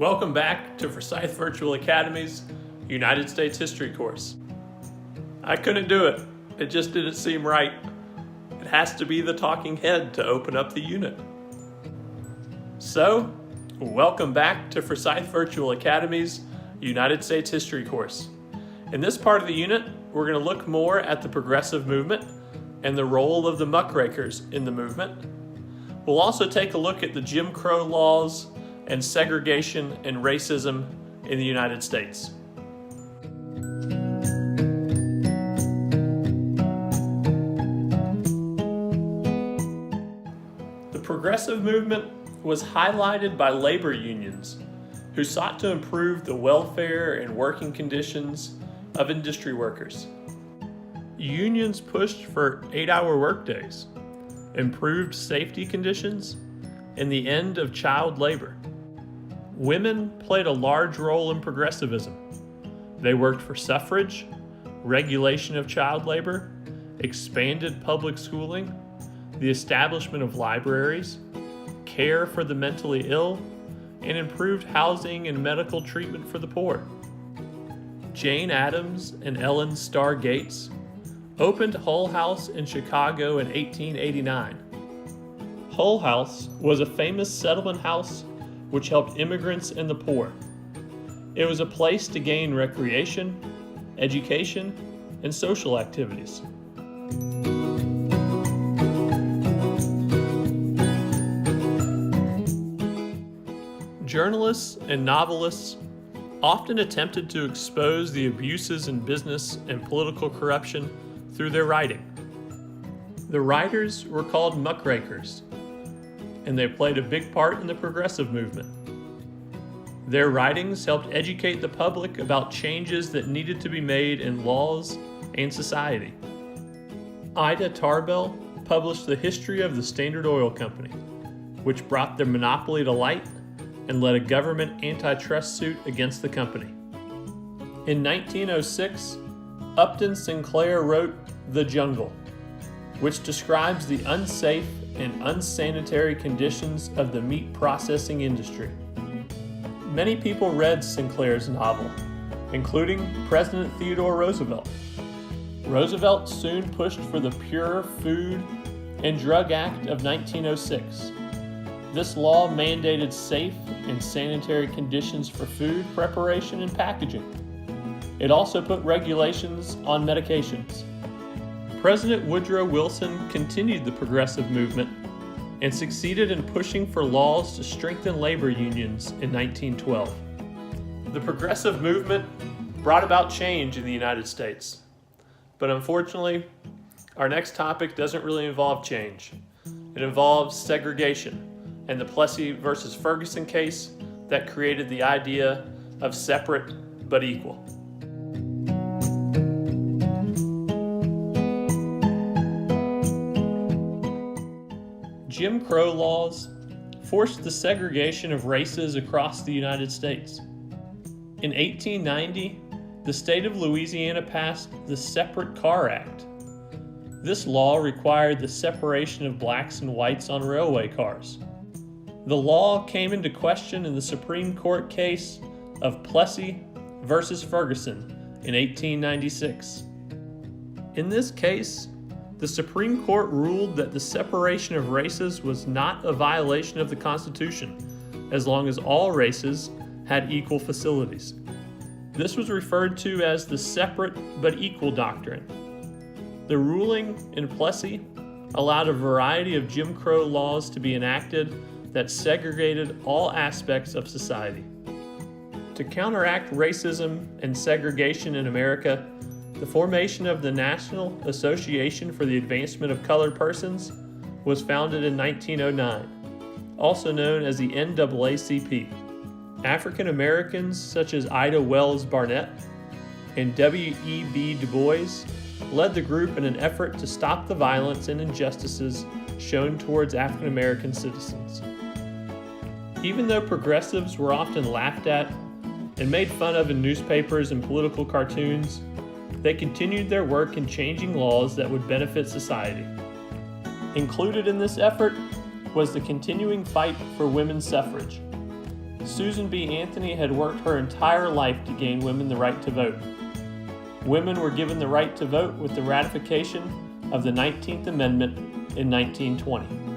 Welcome back to Forsyth Virtual Academy's United States History course. I couldn't do it. It just didn't seem right. It has to be the talking head to open up the unit. So, welcome back to Forsyth Virtual Academy's United States History course. In this part of the unit, we're going to look more at the progressive movement and the role of the muckrakers in the movement. We'll also take a look at the Jim Crow laws and segregation and racism in the United States. The progressive movement was highlighted by labor unions who sought to improve the welfare and working conditions of industry workers. Unions pushed for 8-hour workdays, improved safety conditions, and the end of child labor. Women played a large role in progressivism. They worked for suffrage, regulation of child labor, expanded public schooling, the establishment of libraries, care for the mentally ill, and improved housing and medical treatment for the poor. Jane Addams and Ellen Starr Gates opened Hull House in Chicago in 1889. Hull House was a famous settlement house which helped immigrants and the poor. It was a place to gain recreation, education, and social activities. Journalists and novelists often attempted to expose the abuses in business and political corruption through their writing. The writers were called muckrakers, and they played a big part in the progressive movement. Their writings helped educate the public about changes that needed to be made in laws and society. Ida Tarbell published the history of the Standard Oil Company, which brought their monopoly to light and led a government antitrust suit against the company. In 1906, Upton Sinclair wrote The Jungle, which describes the unsafe and unsanitary conditions of the meat processing industry. Many people read Sinclair's novel, including President Theodore Roosevelt. Roosevelt soon pushed for the Pure Food and Drug Act of 1906. This law mandated safe and sanitary conditions for food preparation and packaging. It also put regulations on medications. President Woodrow Wilson continued the progressive movement and succeeded in pushing for laws to strengthen labor unions in 1912. The progressive movement brought about change in the United States. But unfortunately, our next topic doesn't really involve change. It involves segregation and the Plessy versus Ferguson case that created the idea of separate but equal. Jim Crow laws forced the segregation of races across the United States. In 1890, the state of Louisiana passed the Separate Car Act. This law required the separation of blacks and whites on railway cars. The law came into question in the Supreme Court case of Plessy versus Ferguson in 1896. In this case, the Supreme Court ruled that the separation of races was not a violation of the Constitution, as long as all races had equal facilities. This was referred to as the separate but equal doctrine. The ruling in Plessy allowed a variety of Jim Crow laws to be enacted that segregated all aspects of society. To counteract racism and segregation in America, the formation of the National Association for the Advancement of Colored Persons was founded in 1909, also known as the NAACP. African Americans such as Ida Wells Barnett and W.E.B. Du Bois led the group in an effort to stop the violence and injustices shown towards African American citizens. Even though progressives were often laughed at and made fun of in newspapers and political cartoons, they continued their work in changing laws that would benefit society. Included in this effort was the continuing fight for women's suffrage. Susan B. Anthony had worked her entire life to gain women the right to vote. Women were given the right to vote with the ratification of the 19th Amendment in 1920.